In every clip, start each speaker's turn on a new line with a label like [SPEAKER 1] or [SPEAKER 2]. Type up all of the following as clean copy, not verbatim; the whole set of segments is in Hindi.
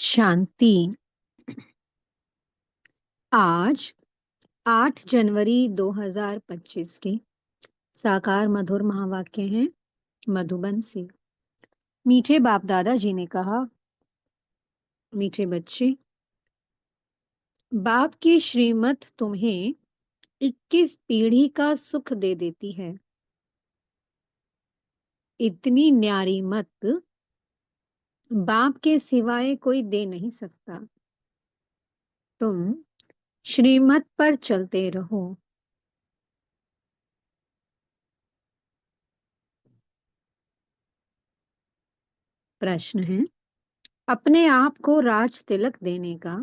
[SPEAKER 1] शांति। आज 8 जनवरी 2025 के साकार मधुर महावाक्य हैं मधुबन से। मीठे बाप दादा जी ने कहा, मीठे बच्चे, बाप की श्रीमत तुम्हें 21 पीढ़ी का सुख दे देती है। इतनी न्यारी मत बाप के सिवाय कोई दे नहीं सकता। तुम श्रीमत पर चलते रहो। प्रश्न है, अपने आप को राज तिलक देने का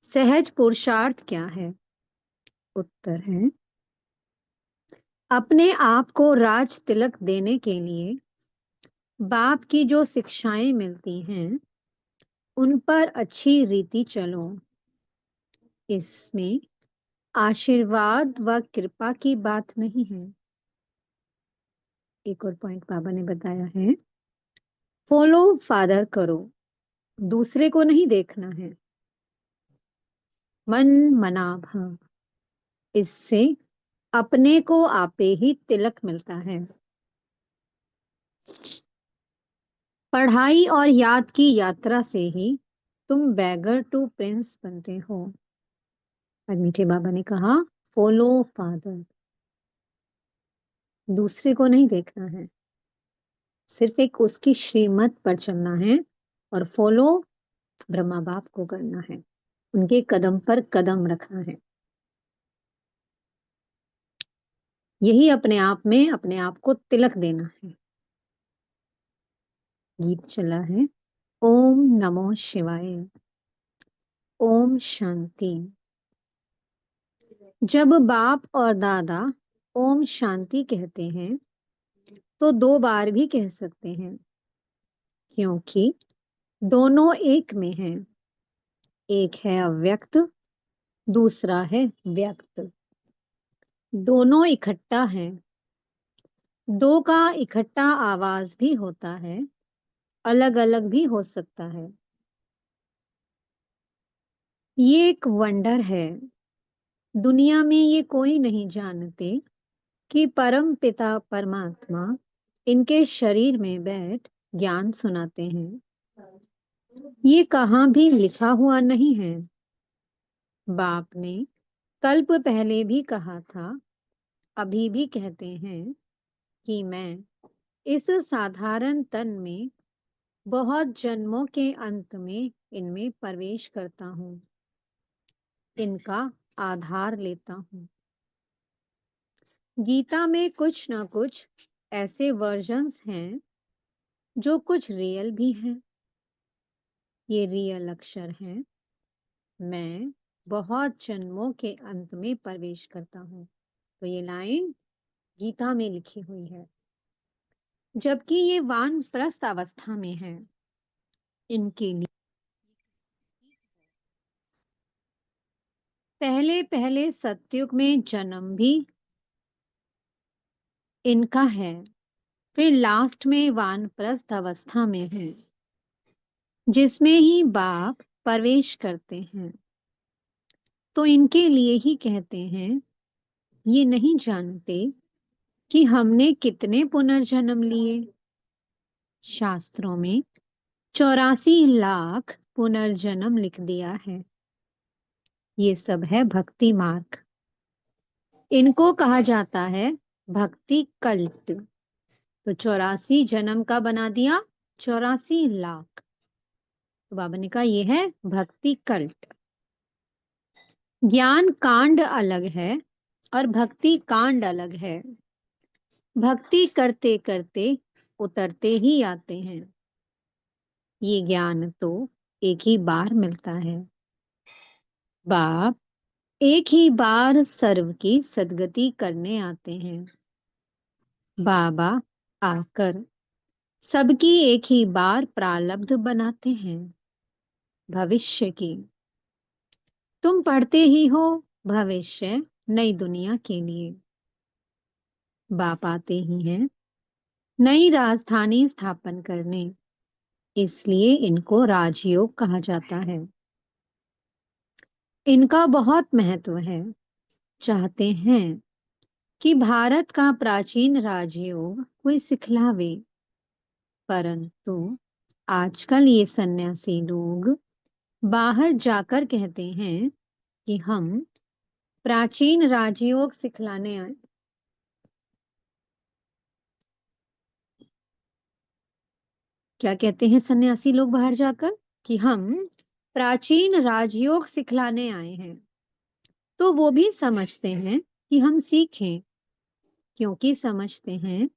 [SPEAKER 1] सहज पुरुषार्थ क्या है? उत्तर है, अपने आप को राज तिलक देने के लिए बाप की जो शिक्षाएं मिलती हैं उन पर अच्छी रीति चलो। इसमें आशीर्वाद व कृपा की बात नहीं है। एक और पॉइंट बाबा ने बताया है, फॉलो फादर करो, दूसरे को नहीं देखना है। मन मना भव, इससे अपने को आपे ही तिलक मिलता है। पढ़ाई और याद की यात्रा से ही तुम बैगर टू प्रिंस बनते हो। और मीठे बाबा ने कहा, फॉलो फादर, दूसरे को नहीं देखना है, सिर्फ एक उसकी श्रीमत पर चलना है और फॉलो ब्रह्मा बाप को करना है, उनके कदम पर कदम रखना है। यही अपने आप में अपने आप को तिलक देना है। गीत चला है, ओम नमो शिवाय, ओम शांति। जब बाप और दादा ओम शांति कहते हैं तो 2 बार भी कह सकते हैं, क्योंकि दोनों एक में हैं। एक है अव्यक्त, दूसरा है व्यक्त। दोनों इकट्ठा हैं। 2 का इकट्ठा आवाज भी होता है, अलग अलग भी हो सकता है। ये एक वंडर है। दुनिया में ये कोई नहीं जानते कि परम पिता परमात्मा इनके शरीर में बैठ ज्ञान सुनाते हैं। ये कहाँ भी लिखा हुआ नहीं है। बाप ने कल्प पहले भी कहा था, अभी भी कहते हैं कि मैं इस साधारण तन में बहुत जन्मों के अंत में इनमें प्रवेश करता हूँ, इनका आधार लेता हूँ। गीता में कुछ ना कुछ ऐसे वर्जन्स हैं जो कुछ रियल भी हैं। ये रियल अक्षर हैं, मैं बहुत जन्मों के अंत में प्रवेश करता हूँ। तो ये लाइन गीता में लिखी हुई है, जबकि ये वानप्रस्थ अवस्था में है। इनके लिए पहले पहले सतयुग में जन्म भी इनका है, फिर लास्ट में वानप्रस्थ अवस्था में है, जिसमें ही बाप प्रवेश करते हैं। तो इनके लिए ही कहते हैं, ये नहीं जानते कि हमने कितने पुनर्जन्म लिए। शास्त्रों में 84 लाख पुनर्जन्म लिख दिया है। ये सब है भक्ति मार्ग। इनको कहा जाता है भक्ति कल्ट। तो 84 जन्म का बना दिया 84 लाख। तो बाबा ने कहा ये है भक्ति कल्ट। ज्ञान कांड अलग है और भक्ति कांड अलग है। भक्ति करते करते उतरते ही आते हैं। ये ज्ञान तो एक ही बार मिलता है। बाप एक ही बार सर्व की सद्गति करने आते हैं। बाबा आकर सबकी एक ही बार प्रारब्ध बनाते हैं भविष्य की। तुम पढ़ते ही हो भविष्य नई दुनिया के लिए। बाप आते ही हैं नई राजधानी स्थापन करने। इसलिए इनको राजयोग कहा जाता है। इनका बहुत महत्व है। चाहते हैं कि भारत का प्राचीन राजयोग कोई सिखलावे, परंतु आजकल ये सन्यासी लोग बाहर जाकर कहते हैं कि हम प्राचीन राजयोग सिखलाने आए। क्या कहते हैं सन्यासी लोग बाहर जाकर? कि हम प्राचीन राजयोग सिखलाने आए हैं। तो वो भी समझते हैं कि हम सीखें, क्योंकि समझते हैं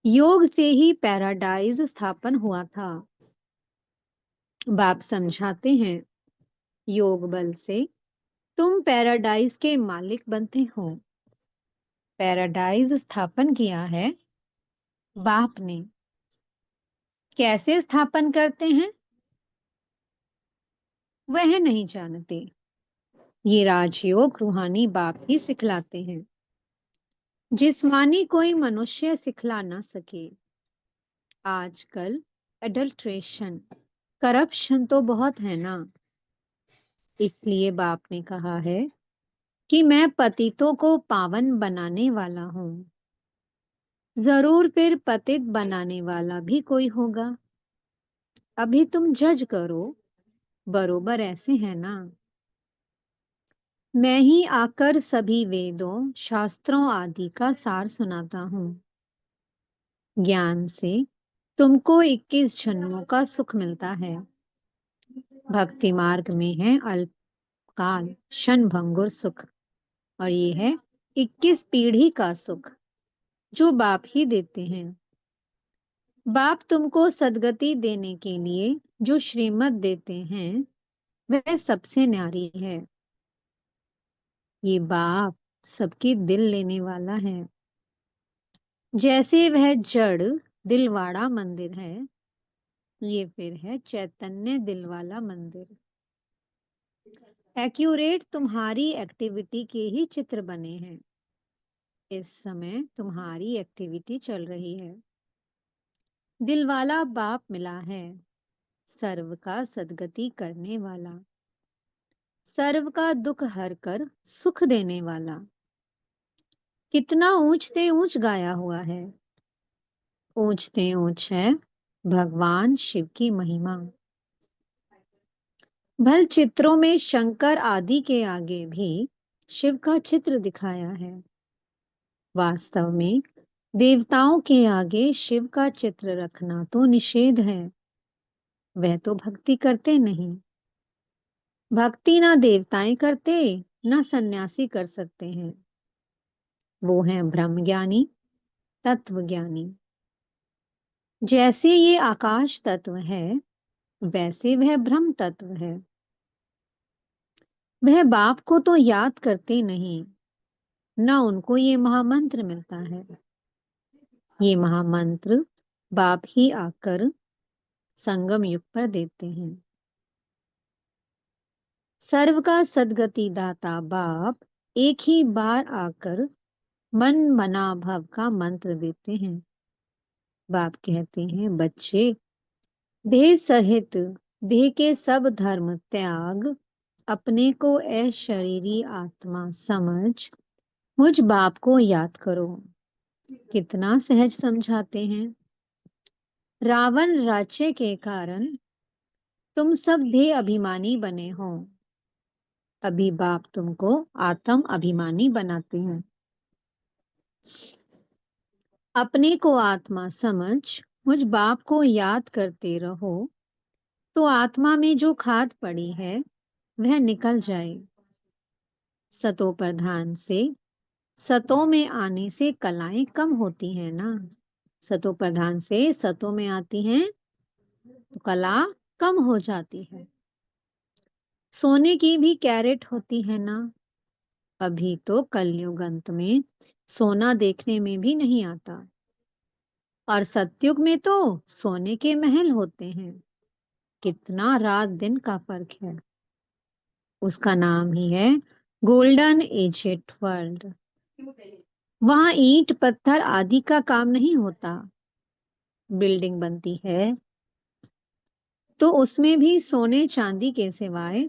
[SPEAKER 1] योग से ही पैराडाइज स्थापन हुआ था। बाप समझाते हैं योग बल से तुम पैराडाइज के मालिक बनते हो। पैराडाइज स्थापन किया है बाप ने। कैसे स्थापन करते हैं वह नहीं जानते। ये राजयोग रूहानी बाप ही सिखलाते हैं। जिस्मानी कोई मनुष्य सिखला ना सके। आजकल एडल्ट्रेशन, करप्शन तो बहुत है ना। इसलिए बाप ने कहा है कि मैं पतितों को पावन बनाने वाला हूँ। जरूर फिर पतित बनाने वाला भी कोई होगा। अभी तुम जज करो, बरोबर ऐसे है ना। मैं ही आकर सभी वेदों, शास्त्रों आदि का सार सुनाता हूँ। ज्ञान से तुमको 21 जन्मों का सुख मिलता है। भक्ति मार्ग में है अल्पकाल क्षण भंगुर सुख, और ये है 21 पीढ़ी का सुख जो बाप ही देते हैं। बाप तुमको सदगति देने के लिए जो श्रीमत देते हैं वह सबसे न्यारी है। ये बाप सबकी दिल लेने वाला है। जैसे वह जड़ दिलवाड़ा मंदिर है, ये फिर है चैतन्य दिल वाला मंदिर। एक्यूरेट तुम्हारी एक्टिविटी के ही चित्र बने हैं। इस समय तुम्हारी एक्टिविटी चल रही है। दिलवाला बाप मिला है, सर्व का सदगति करने वाला, सर्व का दुख हर कर सुख देने वाला। कितना ऊंचते ऊंच गाया हुआ है। ऊंचते ऊंच है भगवान शिव की महिमा। भल चित्रों में शंकर आदि के आगे भी शिव का चित्र दिखाया है। वास्तव में देवताओं के आगे शिव का चित्र रखना तो निषेध है। वह तो भक्ति करते नहीं। भक्ति ना देवताएं करते, ना सन्यासी कर सकते हैं। वो हैं ब्रह्म ज्ञानी, तत्व ज्ञानी। जैसे ये आकाश तत्व है वैसे वह ब्रह्म तत्व है। वह बाप को तो याद करते नहीं, ना उनको ये महामंत्र मिलता है। ये महामंत्र बाप ही आकर संगम युग पर देते हैं। सर्व का सदगति दाता बाप एक ही बार आकर मन मना भव का मंत्र देते हैं। बाप कहते हैं बच्चे, देह सहित देह के सब धर्म त्याग, अपने को शरीरी आत्मा समझ मुझ बाप को याद करो। कितना सहज समझाते हैं। रावण राज्य के कारण तुम सब देह अभिमानी बने हो। अभी बाप तुमको आत्म अभिमानी बनाते हैं। अपने को आत्मा समझ मुझ बाप को याद करते रहो, तो आत्मा में जो खाद पड़ी है वह निकल जाए। सतो प्रधान से सतों में आने से कलाएं कम होती हैं ना। सतो प्रधान से सतों में आती हैं तो कला कम हो जाती है। सोने की भी कैरेट होती है ना। अभी तो कलयुग अंत में सोना देखने में भी नहीं आता, और सतयुग में तो सोने के महल होते हैं। कितना रात दिन का फर्क है। उसका नाम ही है गोल्डन एजेड वर्ल्ड। वहां ईंट पत्थर आदि का काम नहीं होता। बिल्डिंग बनती है तो उसमें भी सोने चांदी के सिवाय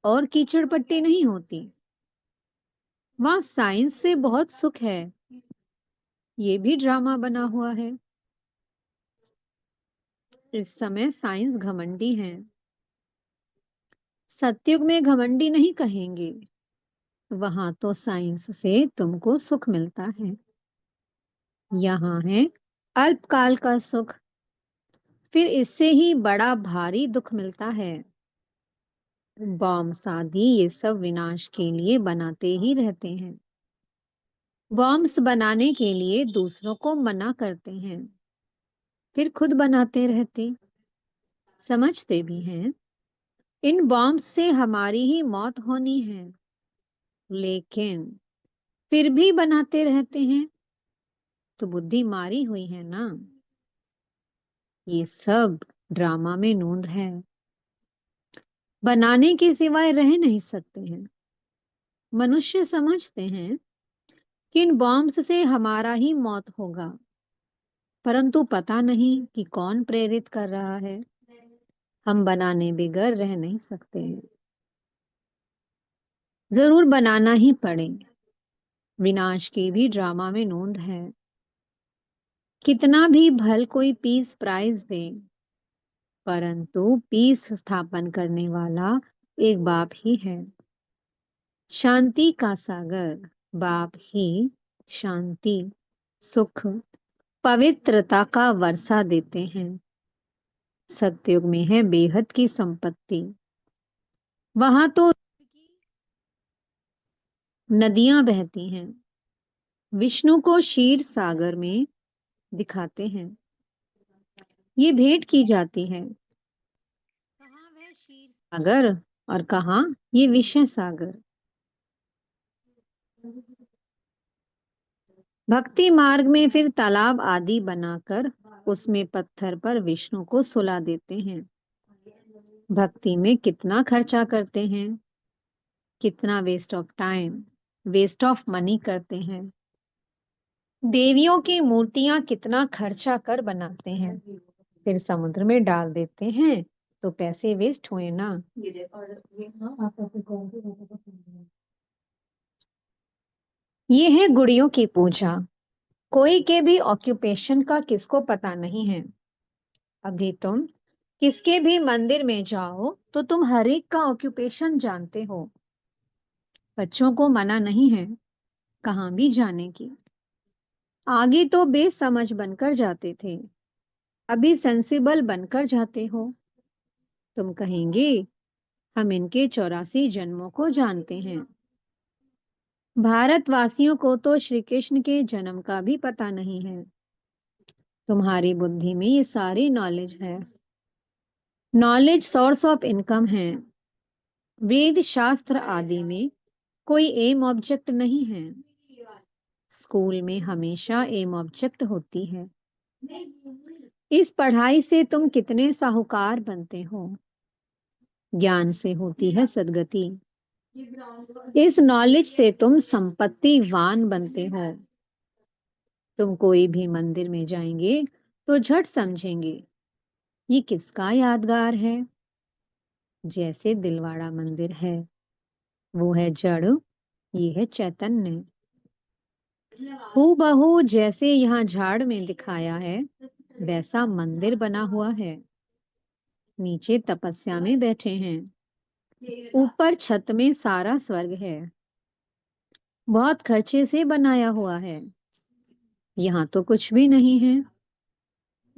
[SPEAKER 1] और कीचड़ पट्टी नहीं होती। वहां साइंस से बहुत सुख है। ये भी ड्रामा बना हुआ है। इस समय साइंस घमंडी है। सतयुग में घमंडी नहीं कहेंगे। वहां तो साइंस से तुमको सुख मिलता है। यहाँ है अल्पकाल का सुख, फिर इससे ही बड़ा भारी दुख मिलता है। बॉम्ब आदि ये सब विनाश के लिए बनाते ही रहते हैं। बॉम्ब्स बनाने के लिए दूसरों को मना करते हैं, फिर खुद बनाते रहते। समझते भी हैं इन बॉम्ब्स से हमारी ही मौत होनी है, लेकिन फिर भी बनाते रहते हैं। तो बुद्धि मारी हुई है ना। ये सब ड्रामा में नूंद है। बनाने के सिवाय रह नहीं सकते हैं। मनुष्य समझते हैं कि इन बॉम्ब्स से हमारा ही मौत होगा, परंतु पता नहीं कि कौन प्रेरित कर रहा है। हम बनाने बिगर रह नहीं सकते हैं। जरूर बनाना ही पड़ेंगे। विनाश की भी ड्रामा में नोंद है। कितना भी भल कोई पीस प्राइज दे, परंतु पीस स्थापन करने वाला एक बाप ही है। शांति का सागर बाप ही शांति, सुख, पवित्रता का वर्षा देते हैं। सतयुग में है बेहद की संपत्ति। वहां तो नदियां बहती हैं। विष्णु को क्षीर सागर में दिखाते हैं। ये भेंट की जाती है। कहाँ वह क्षीर सागर और कहाँ ये विषय सागर। भक्ति मार्ग में फिर तालाब आदि बनाकर उसमें पत्थर पर विष्णु को सुला देते हैं। भक्ति में कितना खर्चा करते हैं, कितना waste of time, waste of money करते हैं। देवियों की मूर्तियां कितना खर्चा कर बनाते हैं, फिर समुद्र में डाल देते हैं। तो पैसे वेस्ट हुए ना। ये है गुड़ियों की पूजा। कोई के भी ऑक्यूपेशन का किसको पता नहीं है। अभी तुम किसके भी मंदिर में जाओ तो तुम हर एक का ऑक्यूपेशन जानते हो। बच्चों को मना नहीं है कहाँ भी जाने की। आगे तो बेसमझ बनकर जाते थे, अभी सेंसिबल बनकर जाते हो। तुम कहेंगे हम इनके 84 जन्मों को जानते हैं। भारतवासियों को तो श्री कृष्ण के जन्म का भी पता नहीं है। तुम्हारी बुद्धि में ये सारी नॉलेज है। नॉलेज सोर्स ऑफ इनकम है। वेद शास्त्र आदि में कोई एम ऑब्जेक्ट नहीं है। स्कूल में हमेशा एम ऑब्जेक्ट होती है। इस पढ़ाई से तुम कितने साहूकार बनते हो। ज्ञान से होती है सदगति। इस नॉलेज से तुम संपत्तिवान बनते हो। तुम कोई भी मंदिर में जाएंगे तो झट समझेंगे ये किसका यादगार है। जैसे दिलवाड़ा मंदिर है, वो है जड़, ये है चैतन्य। हूबहू जैसे यहाँ झाड़ में दिखाया है वैसा मंदिर बना हुआ है। नीचे तपस्या में बैठे हैं, ऊपर छत में सारा स्वर्ग है। बहुत खर्चे से बनाया हुआ है। यहाँ तो कुछ भी नहीं है।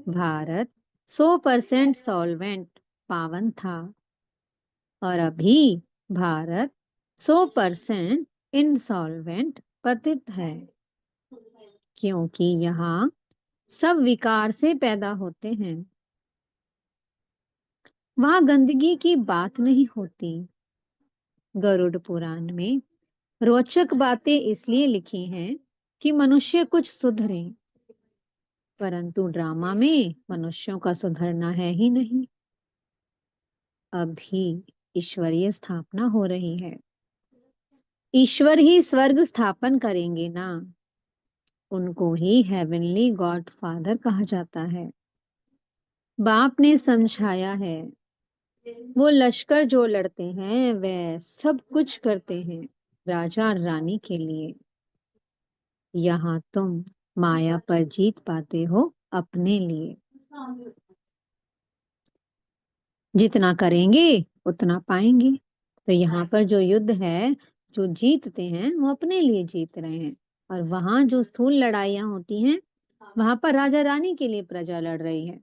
[SPEAKER 1] भारत 100% सॉल्वेंट पावन था, और अभी भारत 100% इंसॉल्वेंट पतित है। क्योंकि यहाँ सब विकार से पैदा होते हैं। वहां गंदगी की बात नहीं होती। गरुड़ पुराण में रोचक बातें इसलिए लिखी हैं कि मनुष्य कुछ सुधरे, परंतु ड्रामा में मनुष्यों का सुधरना है ही नहीं। अभी ईश्वरीय स्थापना हो रही है। ईश्वर ही स्वर्ग स्थापन करेंगे ना। उनको ही हेवनली गॉड फादर कहा जाता है। बाप ने समझाया है वो लश्कर जो लड़ते हैं वह सब कुछ करते हैं राजा रानी के लिए। यहाँ तुम माया पर जीत पाते हो अपने लिए। जितना करेंगे उतना पाएंगे। तो यहाँ पर जो युद्ध है, जो जीतते हैं वो अपने लिए जीत रहे हैं। और वहां जो स्थूल लड़ाइयां होती हैं, वहां पर राजा रानी के लिए प्रजा लड़ रही है,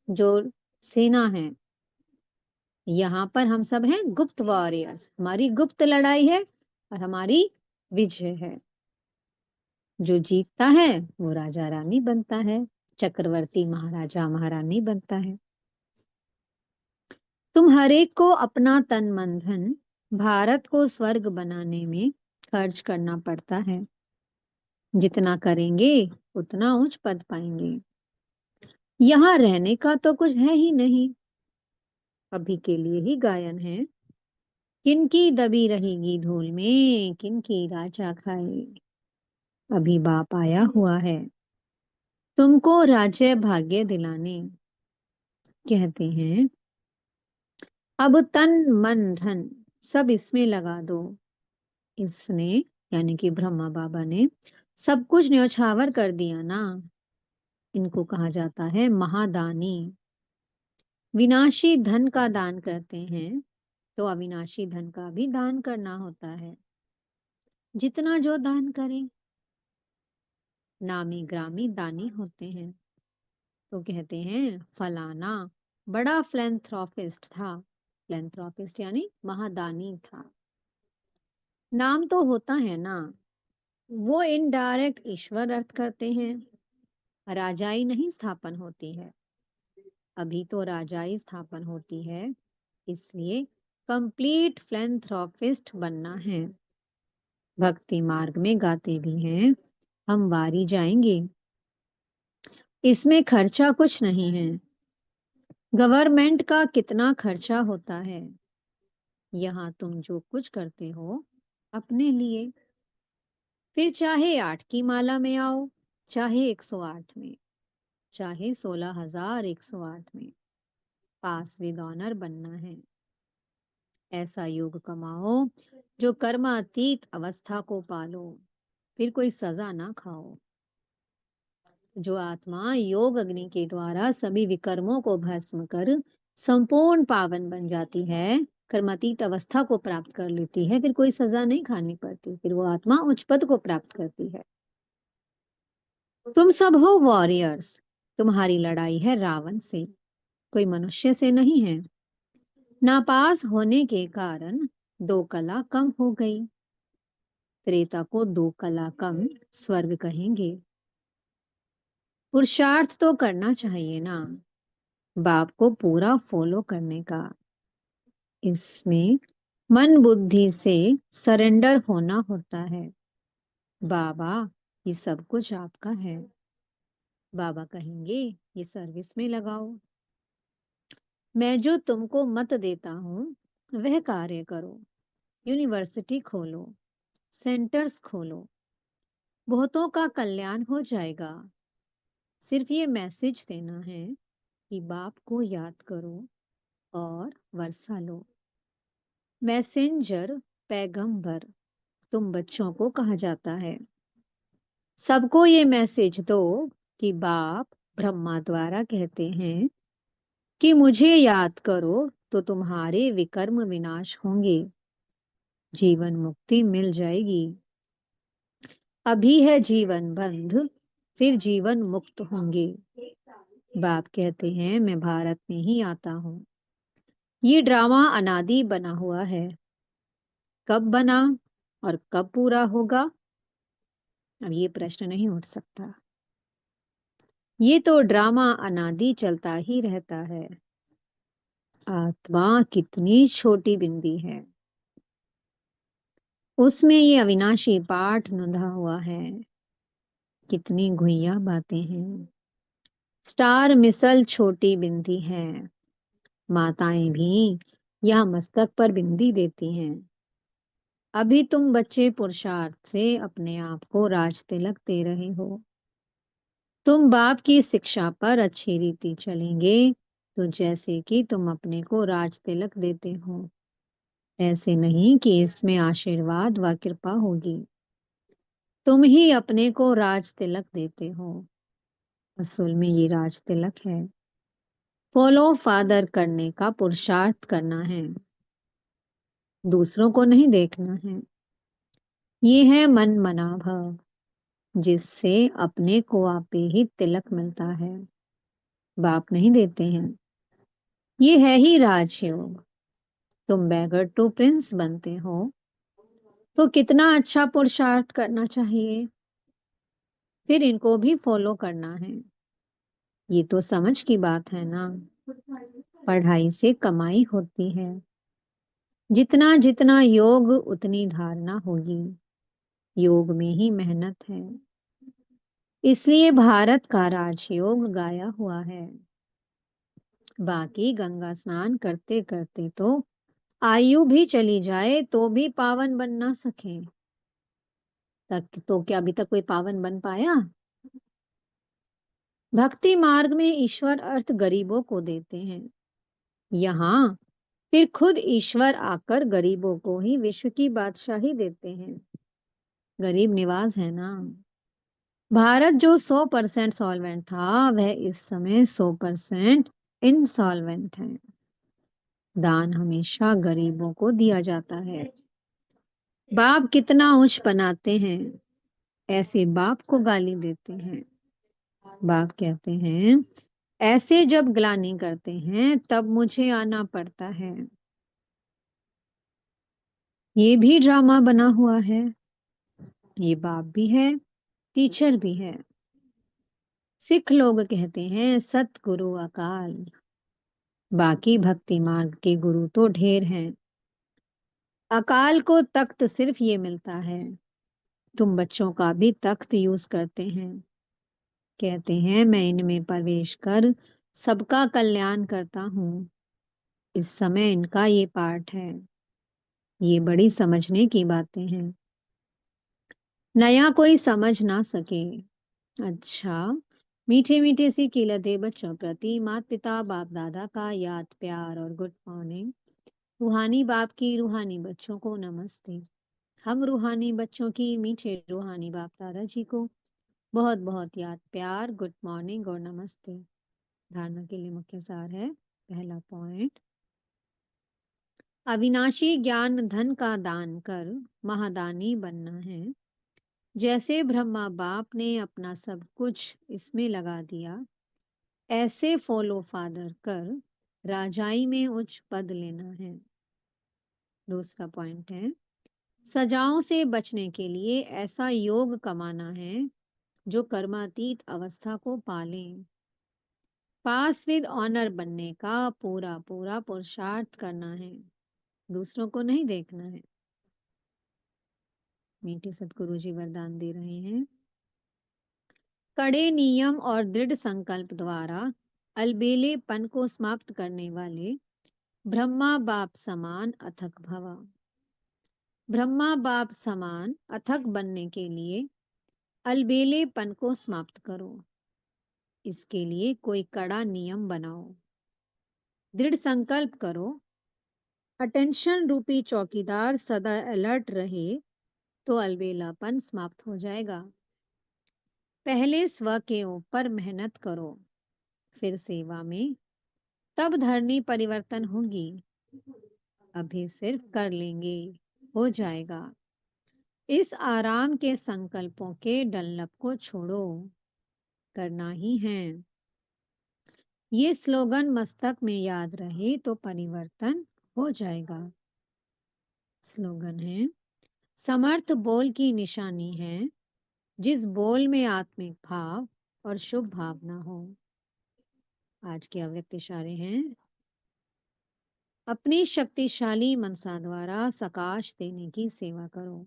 [SPEAKER 1] जो सेना है। यहाँ पर हम सब हैं गुप्त वॉरियर्स, हमारी गुप्त लड़ाई है और हमारी विजय है। जो जीतता है वो राजा रानी बनता है, चक्रवर्ती महाराजा महारानी बनता है। तुम हरेक को अपना तन मन धन भारत को स्वर्ग बनाने में खर्च करना पड़ता है। जितना करेंगे उतना उच्च पद पाएंगे। यहाँ रहने का तो कुछ है ही नहीं, अभी के लिए ही गायन है। किनकी दबी रहेगी धूल में, किनकी राजा खाए। अभी बाप आया हुआ है तुमको राज्य भाग्य दिलाने। कहते हैं अब तन मन धन सब इसमें लगा दो। इसने यानी कि ब्रह्मा बाबा ने सब कुछ न्यौछावर कर दिया ना। इनको कहा जाता है महादानी। विनाशी धन का दान करते हैं तो अविनाशी धन का भी दान करना होता है। जितना जो दान करें। नामी ग्रामी दानी होते हैं। तो कहते हैं फलाना बड़ा फिलैंथ्रोपिस्ट था। फिलैंथ्रोपिस्ट यानी महादानी था। नाम तो होता है ना, वो इनडायरेक्ट ईश्वर अर्थ करते हैं। राजाई नहीं स्थापन होती है, अभी तो राजाई स्थापन होती है। इसलिए कंप्लीट फिलैंथ्रोपिस्ट बनना है। भक्ति मार्ग में गाते भी हैं हम वारी जाएंगे। इसमें खर्चा कुछ नहीं है। गवर्नमेंट का कितना खर्चा होता है। यहाँ तुम जो कुछ करते हो अपने लिए। फिर चाहे 8 की माला में आओ, चाहे 108 में, चाहे 16,108 में, पास विद ऑनर बनना है। ऐसा योग कमाओ जो कर्मातीत अवस्था को पालो, फिर कोई सजा ना खाओ। जो आत्मा योग अग्नि के द्वारा सभी विकर्मों को भस्म कर संपूर्ण पावन बन जाती है, कर्मातीत अवस्था को प्राप्त कर लेती है, फिर कोई सजा नहीं खानी पड़ती, फिर वो आत्मा उच्च पद को प्राप्त करती है। तुम सब हो वॉरियर्स। तुम्हारी लड़ाई है रावण से, कोई मनुष्य से नहीं है। नापास होने के कारण 2 कला कम हो गई। त्रेता को 2 कला कम स्वर्ग कहेंगे। पुरुषार्थ तो करना चाहिए ना, बाप को पूरा फॉलो करने का। इसमें मन बुद्धि से सरेंडर होना होता है। बाबा ये सब कुछ आपका है। बाबा कहेंगे ये सर्विस में लगाओ। मैं जो तुमको मत देता हूँ वह कार्य करो। यूनिवर्सिटी खोलो, सेंटर्स खोलो, बहुतों का कल्याण हो जाएगा। सिर्फ ये मैसेज देना है कि बाप को याद करो और वर्षा लो। मैसेंजर, पैगंबर तुम बच्चों को कहा जाता है। सबको ये मैसेज दो कि बाप ब्रह्मा द्वारा कहते हैं कि मुझे याद करो तो तुम्हारे विकर्म विनाश होंगे, जीवन मुक्ति मिल जाएगी। अभी है जीवन बंध, फिर जीवन मुक्त होंगे। बाप कहते हैं मैं भारत में ही आता हूँ। ये ड्रामा अनादि बना हुआ है, कब बना और कब पूरा होगा अब ये प्रश्न नहीं उठ सकता। ये तो ड्रामा अनादि चलता ही रहता है। आत्मा कितनी छोटी बिंदी है, उसमें ये अविनाशी पाठ नुंधा हुआ है। कितनी घुइया बातें हैं। स्टार मिसल छोटी बिंदी है। माताएं भी यहाँ मस्तक पर बिंदी देती हैं। अभी तुम बच्चे पुरुषार्थ से अपने आप को राज तिलक दे रहे हो। तुम बाप की शिक्षा पर अच्छी रीति चलेंगे तो जैसे कि तुम अपने को राज तिलक देते हो, ऐसे नहीं कि इसमें आशीर्वाद व कृपा होगी। तुम ही अपने को राज तिलक देते हो। असल में ये राज तिलक है। फॉलो फादर करने का पुरुषार्थ करना है, दूसरों को नहीं देखना है। ये है मन मना भाव, जिससे अपने को आपे ही तिलक मिलता है, बाप नहीं देते हैं। ये है ही राजयोग। तुम बैगर टू प्रिंस बनते हो, तो कितना अच्छा पुरुषार्थ करना चाहिए, फिर इनको भी फॉलो करना है। ये तो समझ की बात है ना। पढ़ाई से कमाई होती है। जितना जितना योग उतनी धारणा होगी। योग में ही मेहनत है। इसलिए भारत का राजयोग गाया हुआ है। बाकी गंगा स्नान करते करते तो आयु भी चली जाए तो भी पावन बन ना सके। तक तो क्या अभी तक कोई पावन बन पाया? भक्ति मार्ग में ईश्वर अर्थ गरीबों को देते हैं। यहाँ फिर खुद ईश्वर आकर गरीबों को ही विश्व की बादशाही देते हैं। गरीब निवाज है ना। भारत जो 100% सॉल्वेंट था, वह इस समय 100% इनसॉल्वेंट है। दान हमेशा गरीबों को दिया जाता है। बाप कितना उच्च बनाते हैं, ऐसे बाप को गाली देते हैं। बाप कहते हैं, ऐसे जब ग्लानि करते हैं तब मुझे आना पड़ता है। ये भी ड्रामा बना हुआ है। ये बाप भी है, टीचर भी है। सिख लोग कहते हैं सतगुरु अकाल। बाकी भक्ति मार्ग के गुरु तो ढेर हैं। अकाल को तख्त सिर्फ ये मिलता है। तुम बच्चों का भी तख्त यूज करते हैं। कहते हैं मैं इनमें प्रवेश कर सबका कल्याण करता हूँ। इस समय इनका ये पाठ है। ये बड़ी समझने की बातें हैं। नया कोई समझ ना सके। अच्छा, मीठे मीठे सी किलते बच्चों प्रति माता पिता बाप दादा का याद प्यार और गुड मॉर्निंग। रूहानी बाप की रूहानी बच्चों को नमस्ते। हम रूहानी बच्चों की मीठे रूहानी बाप दादाजी को बहुत बहुत याद प्यार, गुड मॉर्निंग और नमस्ते। धारणा के लिए मुख्य सार है। पहला पॉइंट, अविनाशी ज्ञान धन का दान कर महादानी बनना है। जैसे ब्रह्मा बाप ने अपना सब कुछ इसमें लगा दिया, ऐसे फॉलो फादर कर राजाई में उच्च पद लेना है। दूसरा पॉइंट है, सजाओं से बचने के लिए ऐसा योग कमाना है जो कर्मातीत अवस्था को पाले। पास विद ऑनर बनने का पूरा पूरा पुरुषार्थ करना है, दूसरों को नहीं देखना है। मीठे सतगुरु जी वरदान दे रहे हैं। कड़े नियम और दृढ़ संकल्प द्वारा अलबेलेपन को समाप्त करने वाले ब्रह्मा बाप समान अथक भवा। ब्रह्मा बाप समान अथक बनने के लिए अलबेलेपन को समाप्त करो। इसके लिए कोई कड़ा नियम बनाओ। दृढ़ संकल्प करो। अटेंशन रूपी चौकीदार सदा अलर्ट रहे तो अलबेलापन समाप्त हो जाएगा। पहले स्व के ऊपर मेहनत करो, फिर सेवा में, तब धरनी परिवर्तन होगी। अभी सिर्फ कर लेंगे, हो जाएगा। इस आराम के संकल्पों के डंलप को छोड़ो, करना ही है। ये स्लोगन मस्तक में याद रहे तो परिवर्तन हो जाएगा। स्लोगन है, समर्थ बोल की निशानी है, जिस बोल में आत्मिक भाव और शुभ भावना हो। आज के अव्यक्त इशारे हैं, अपनी शक्तिशाली मनसा द्वारा सकाश देने की सेवा करो।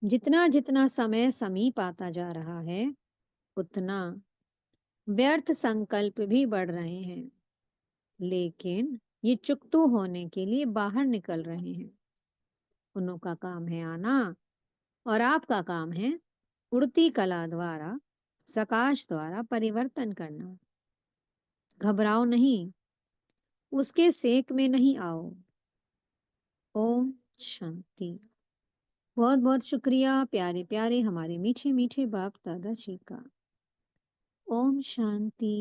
[SPEAKER 1] जितना जितना समय समीप आता जा रहा है, उतना व्यर्थ संकल्प भी बढ़ रहे हैं, लेकिन ये चुकतू होने के लिए बाहर निकल रहे हैं। उन्हों का काम है आना और आपका काम है उड़ती कला द्वारा, सकाश द्वारा परिवर्तन करना। घबराओ नहीं, उसके सेक में नहीं आओ। ओम शांति। बहुत बहुत शुक्रिया प्यारे प्यारे हमारे मीठे मीठे बाप दादा जी का। ओम शांति।